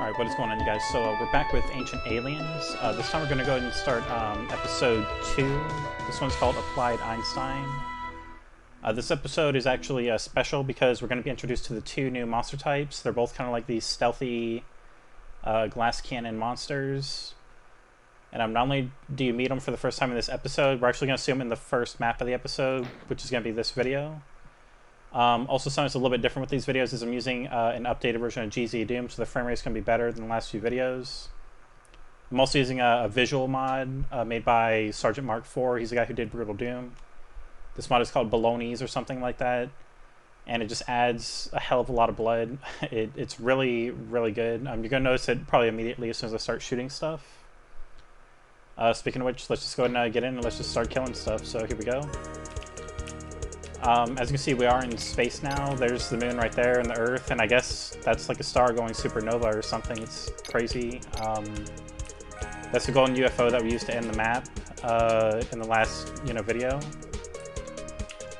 Alright, what is going on, you guys? So we're back with Ancient Aliens. This time we're going to go ahead and start episode 2. This one's called Applied Einstein. This episode is actually special because we're going to be introduced to the two new monster types. They're both kind of like these stealthy glass cannon monsters. And not only do you meet them for the first time in this episode, we're actually going to see them in the first map of the episode, which is going to be this video. Also, something that's a little bit different with these videos is I'm using an updated version of GZ Doom, so the frame rate is going to be better than the last few videos. I'm also using a visual mod made by Sergeant Mark IV. He's the guy who did Brutal Doom. This mod is called Balonies or something like that, and it just adds a hell of a lot of blood. It's really, really good. You're going to notice it probably immediately as soon as I start shooting stuff. Speaking of which, let's just go ahead and get in and let's just start killing stuff. So here we go. As you can see, we are in space now. There's the moon right there and the Earth, and I guess that's like a star going supernova or something. It's crazy. That's the golden UFO that we used to end the map in the last video.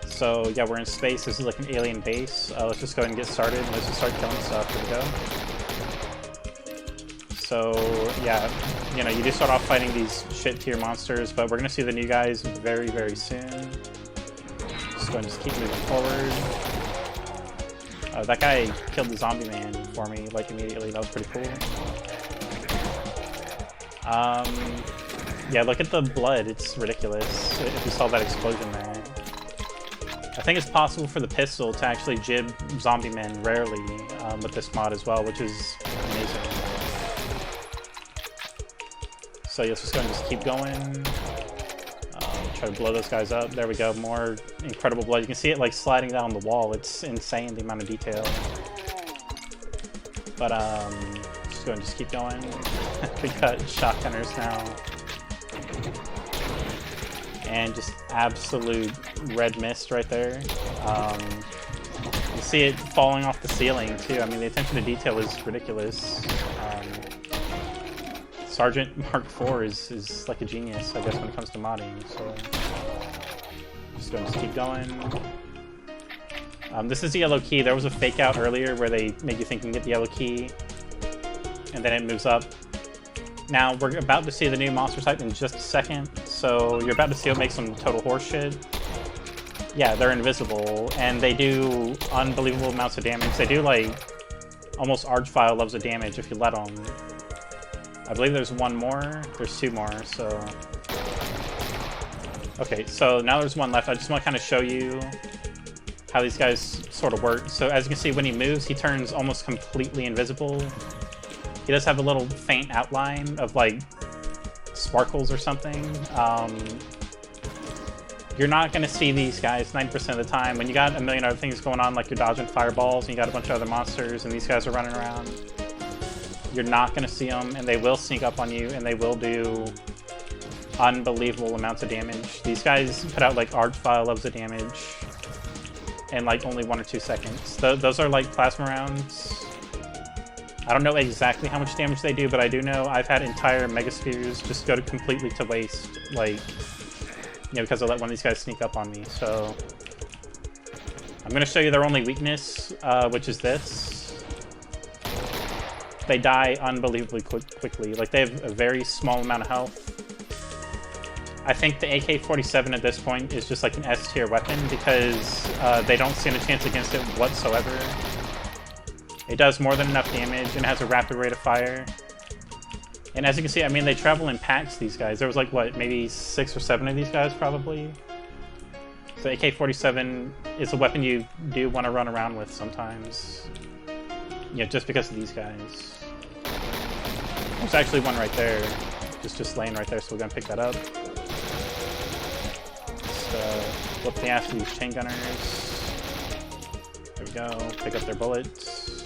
So yeah, we're in space. This is like an alien base. Let's just go ahead and get started. Let's just start killing stuff. Here we go. So yeah, you do start off fighting these shit tier monsters, but we're gonna see the new guys very, very soon. Just go and just keep moving forward. That guy killed the zombie man for me, like, immediately. That was pretty cool. Yeah, look at the blood. It's ridiculous if you saw that explosion there. I think it's possible for the pistol to actually jib zombie men rarely with this mod as well, which is amazing. So let's just go and just keep going. Try to blow those guys up. There we go. More incredible blood. You can see it like sliding down the wall. It's insane, the amount of detail. But just go and just keep going. We got shotgunners now. And just absolute red mist right there. You see it falling off the ceiling too. I mean, the attention to detail is ridiculous. Sergeant Mark IV is like a genius, I guess, when it comes to modding, so just going to keep going. This is the yellow key. There was a fake out earlier where they make you think you can get the yellow key, and then it moves up. Now, we're about to see the new monster type in just a second, so you're about to see what makes them total horseshit. Yeah, they're invisible, and they do unbelievable amounts of damage. They do, like, almost Archvile levels of damage if you let them. I believe there's one more. There's two more, so... Okay, so now there's one left. I just want to kind of show you how these guys sort of work. So as you can see, when he moves, he turns almost completely invisible. He does have a little faint outline of, like, sparkles or something. You're not going to see these guys 90% of the time. When you got a million other things going on, like you're dodging fireballs, and you got a bunch of other monsters, and these guys are running around, you're not going to see them, and they will sneak up on you, and they will do unbelievable amounts of damage. These guys put out like Archvile levels of damage in like only 1 or 2 seconds. Those are like plasma rounds. I don't know exactly how much damage they do, but I do know I've had entire megaspheres just go completely to waste, like, because I let one of these guys sneak up on me. So I'm going to show you their only weakness, which is this. They die unbelievably quickly. Like, they have a very small amount of health. I think the AK-47 at this point is just like an S-tier weapon because they don't stand a chance against it whatsoever. It does more than enough damage and has a rapid rate of fire. And as you can see, I mean, they travel in packs, these guys. There was like, what, maybe 6 or 7 of these guys, probably? So AK-47 is a weapon you do want to run around with sometimes. Just because of these guys. There's actually one right there. Just laying right there, so we're gonna pick that up. Just whip the ass of these chain gunners. There we go. Pick up their bullets.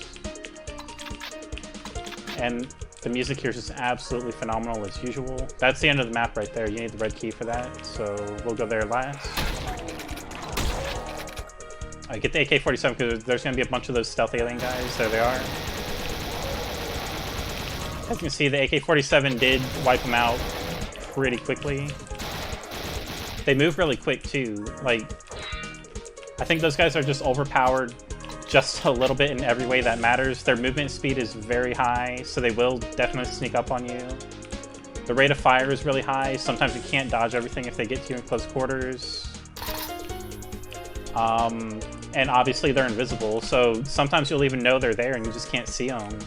And the music here is just absolutely phenomenal as usual. That's the end of the map right there. You need the red key for that, so we'll go there last. Get the AK-47 because there's going to be a bunch of those stealth alien guys. There they are. As you can see, the AK-47 did wipe them out pretty quickly. They move really quick too. Like, I think those guys are just overpowered just a little bit in every way that matters. Their movement speed is very high, so they will definitely sneak up on you. The rate of fire is really high. Sometimes you can't dodge everything if they get to you in close quarters. And obviously they're invisible, so sometimes you'll even know they're there and you just can't see them.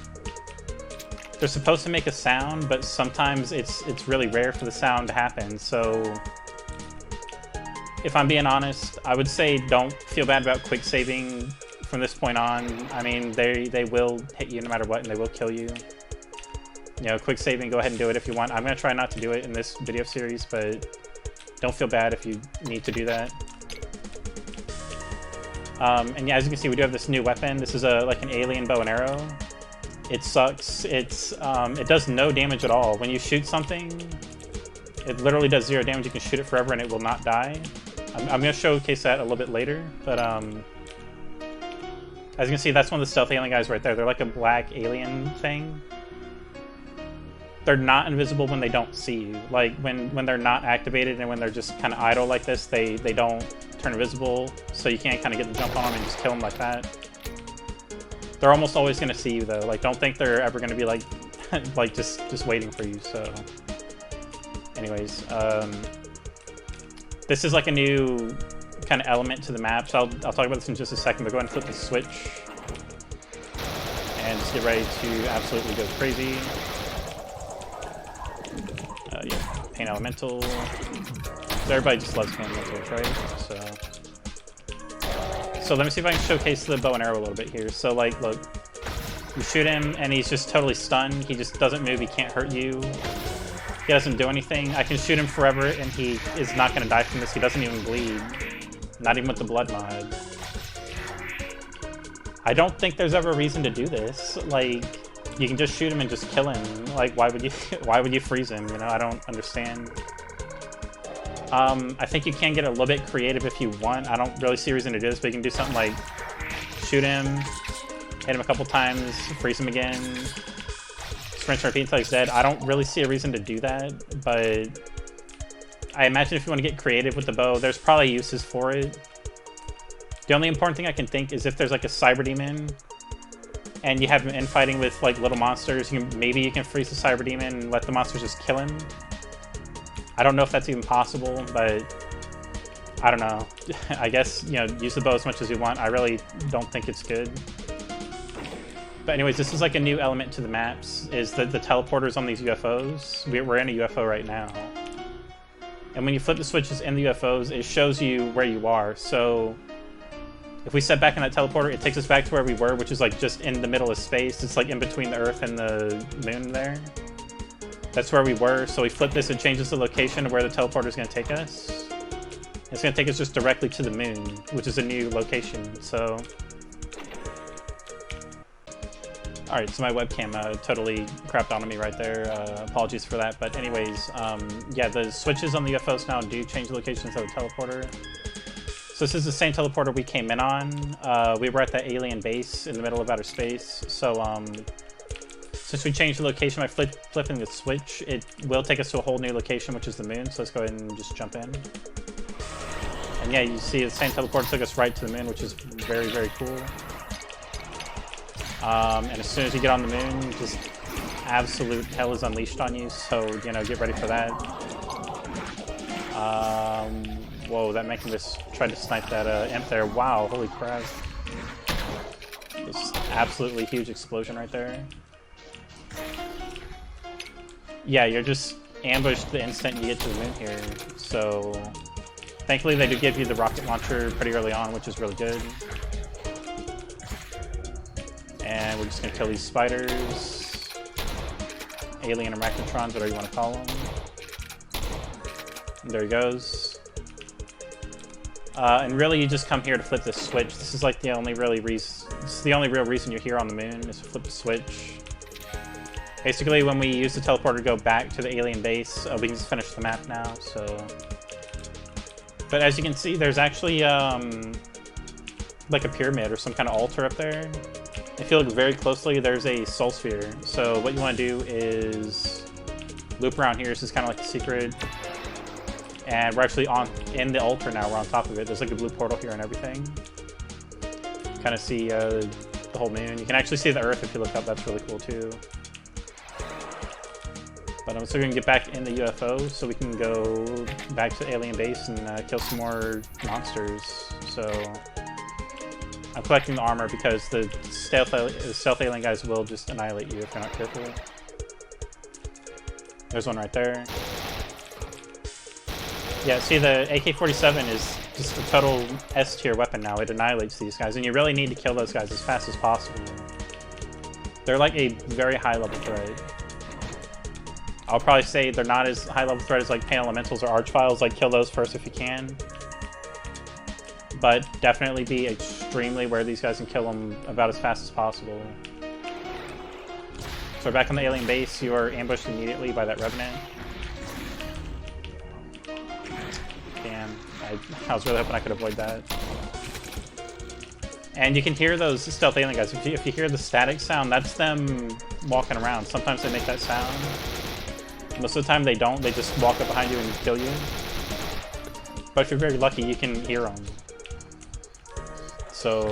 They're supposed to make a sound, but sometimes it's really rare for the sound to happen, so if I'm being honest, I would say don't feel bad about quick saving from this point on. I mean, they will hit you no matter what, and they will kill you. You know, quick saving, go ahead and do it if you want. I'm going to try not to do it in this video series, but don't feel bad if you need to do that. And yeah, as you can see, we do have this new weapon. This is like an alien bow and arrow. It sucks. It does no damage at all. When you shoot something, it literally does 0 damage. You can shoot it forever and it will not die. I'm going to showcase that a little bit later, but as you can see, that's one of the stealth alien guys right there. They're like a black alien thing. They're not invisible when they don't see you. Like, when they're not activated and when they're just kind of idle like this, they don't turn invisible, so you can't kind of get the jump on them and just kill them like that. They're almost always going to see you, though. Like, don't think they're ever going to be, like, like just waiting for you, so... Anyways, this is, like, a new kind of element to the map, so I'll talk about this in just a second, but go ahead and flip the switch. And just get ready to absolutely go crazy. Yeah, paint elemental. So everybody just loves paint elementals, right? So let me see if I can showcase the bow and arrow a little bit here. So, like, look, you shoot him and he's just totally stunned. He just doesn't move. He can't hurt you. He doesn't do anything. I can shoot him forever and he is not going to die from this. He doesn't even bleed. Not even with the blood mod. I don't think there's ever a reason to do this. Like, you can just shoot him and just kill him. Like, why would you freeze him? You know, I don't understand. I think you can get a little bit creative if you want. I don't really see a reason to do this, but you can do something like shoot him, hit him a couple times, freeze him again, sprint and repeat until he's dead. I don't really see a reason to do that, but I imagine if you want to get creative with the bow, there's probably uses for it. The only important thing I can think is if there's like a cyberdemon and you have him infighting with like little monsters, maybe you can freeze the cyberdemon and let the monsters just kill him. I don't know if that's even possible, but I don't know. I guess, you know, use the bow as much as you want. I really don't think it's good. But anyways, this is like a new element to the maps, is the teleporters on these UFOs. We're in a UFO right now. And when you flip the switches in the UFOs, it shows you where you are. So if we step back in that teleporter, it takes us back to where we were, which is like just in the middle of space. It's like in between the Earth and the moon there. That's where we were, so we flip this and changes the location of where the teleporter is going to take us. It's going to take us just directly to the moon, which is a new location, so... Alright, so my webcam totally crapped onto me right there. Apologies for that, but anyways, yeah, the switches on the UFOs now do change the locations of the teleporter. So this is the same teleporter we came in on. We were at that alien base in the middle of outer space, so since we changed the location by flipping the switch, it will take us to a whole new location, which is the moon, so let's go ahead and just jump in. And yeah, you see the same teleporter took us right to the moon, which is very, very cool. And as soon as you get on the moon, just absolute hell is unleashed on you, so, you know, get ready for that. Whoa, that Mechanist tried to snipe that imp there. Wow, holy crap. Just absolutely huge explosion right there. Yeah, you're just ambushed the instant you get to the moon here, so thankfully they do give you the rocket launcher pretty early on, which is really good. And we're just going to kill these spiders, alien arachnotrons, whatever you want to call them. And there he goes. And really you just come here to flip the switch. This is like the only real reason you're here on the moon, is to flip the switch. Basically, when we use the teleporter to go back to the alien base, we can just finish the map now, so... But as you can see, there's actually, like a pyramid or some kind of altar up there. If you look very closely, there's a soul sphere. So what you want to do is loop around here. This is kind of like a secret. And we're actually in the altar now. We're on top of it. There's like a blue portal here and everything. kind of see the whole moon. You can actually see the Earth if you look up. That's really cool too. But I'm still gonna get back in the UFO so we can go back to the alien base and kill some more monsters. So I'm collecting the armor because the stealth alien guys will just annihilate you if you're not careful. There's one right there. Yeah, see, the AK-47 is just a total S-tier weapon now. It annihilates these guys, and you really need to kill those guys as fast as possible. They're like a very high-level threat. I'll probably say they're not as high-level threat as like Pain Elementals or Archviles. Like, kill those first if you can. But definitely be extremely aware these guys and kill them about as fast as possible. So we're back on the alien base. You are ambushed immediately by that revenant. Damn, I was really hoping I could avoid that. And you can hear those stealth alien guys. If you hear the static sound, that's them walking around. Sometimes they make that sound. Most of the time they don't. They just walk up behind you and kill you. But if you're very lucky, you can hear them. So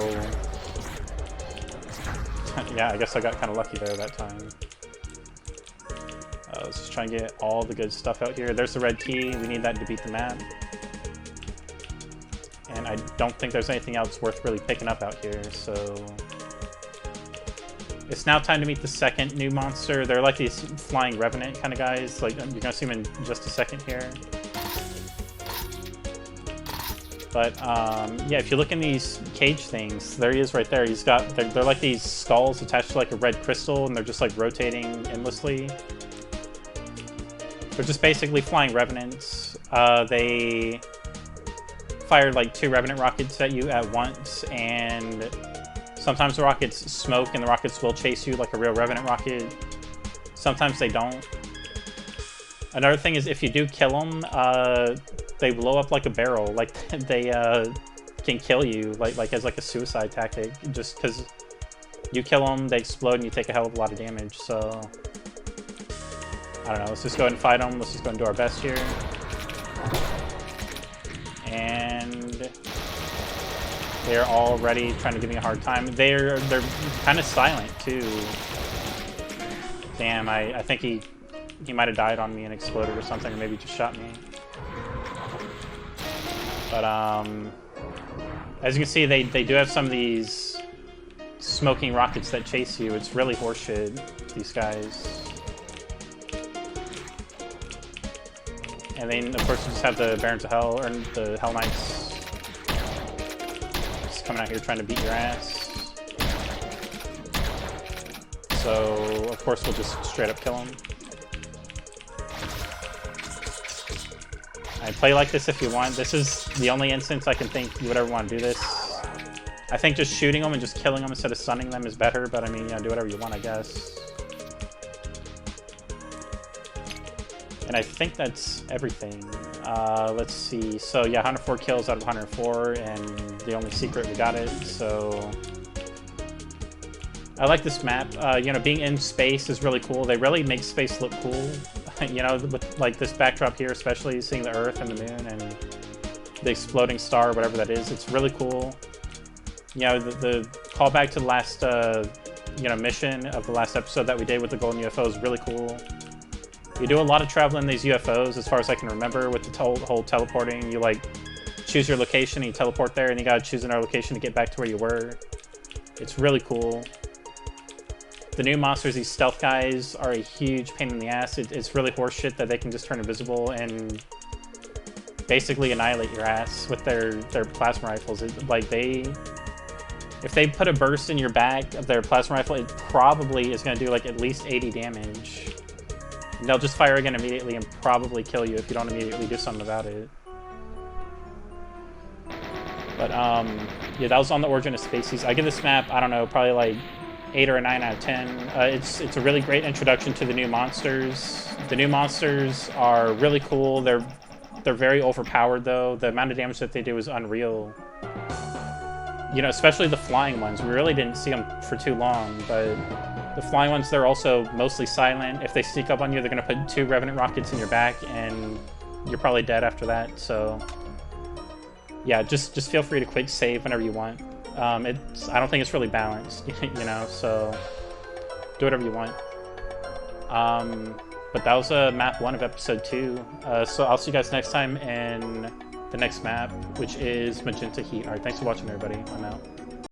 yeah, I guess I got kind of lucky there that time. Let's just try and get all the good stuff out here. There's the red key. We need that to beat the map. And I don't think there's anything else worth really picking up out here, so it's now time to meet the second new monster. They're like these flying revenant kind of guys. Like, you're gonna see them in just a second here. But yeah, if you look in these cage things, there he is right there. He's got, they're like these skulls attached to like a red crystal, and they're just like rotating endlessly. They're just basically flying revenants. They fire like 2 revenant rockets at you at once, and sometimes the rockets smoke and the rockets will chase you like a real revenant rocket. Sometimes they don't. Another thing is, if you do kill them, they blow up like a barrel. Like, they can kill you like as like a suicide tactic, just because you kill them, they explode, and you take a hell of a lot of damage. So I don't know, let's just go ahead and fight them. Let's just go and do our best here. And they're already trying to give me a hard time. They're kind of silent too. Damn, I think he might have died on me and exploded or something, or maybe just shot me. But as you can see, they do have some of these smoking rockets that chase you. It's really horseshit, these guys. And then, of course, you just have the Barons of Hell, or the Hell Knights, just coming out here trying to beat your ass. So, of course, we'll just straight up kill them. I play like this if you want. This is the only instance I can think you would ever want to do this. I think just shooting them and just killing them instead of stunning them is better, but I mean, you know, do whatever you want, I guess. And I think that's everything. Let's see. So yeah, 104 kills out of 104, and the only secret we got it. So I like this map. You know, being in space is really cool. They really make space look cool. You know, with like this backdrop here, especially seeing the Earth and the Moon and the exploding star, whatever that is. It's really cool. You know, the callback to the last you know, mission of the last episode that we did with the golden UFO is really cool. You do a lot of traveling in these UFOs, as far as I can remember, with the whole teleporting. You, like, choose your location and you teleport there, and you gotta choose another location to get back to where you were. It's really cool. The new monsters, these stealth guys, are a huge pain in the ass. It's really horseshit that they can just turn invisible and basically annihilate your ass with their plasma rifles. If they put a burst in your back of their plasma rifle, it probably is going to do like at least 80 damage. And they'll just fire again immediately and probably kill you if you don't immediately do something about it. But yeah, that was on the origin of Spacies. I give this map, I don't know, probably like 8 or a 9 out of 10. It's a really great introduction to the new monsters. The new monsters are really cool. They're very overpowered though. The amount of damage that they do is unreal. You know, especially the flying ones. We really didn't see them for too long, but the flying ones, they're also mostly silent. If they sneak up on you, they're going to put 2 revenant rockets in your back, and you're probably dead after that. So yeah, just feel free to quick save whenever you want. I don't think it's really balanced, you know, so do whatever you want. But that was map 1 of episode 2. So I'll see you guys next time in the next map, which is Magenta Heat. Alright, thanks for watching, everybody. I'm out.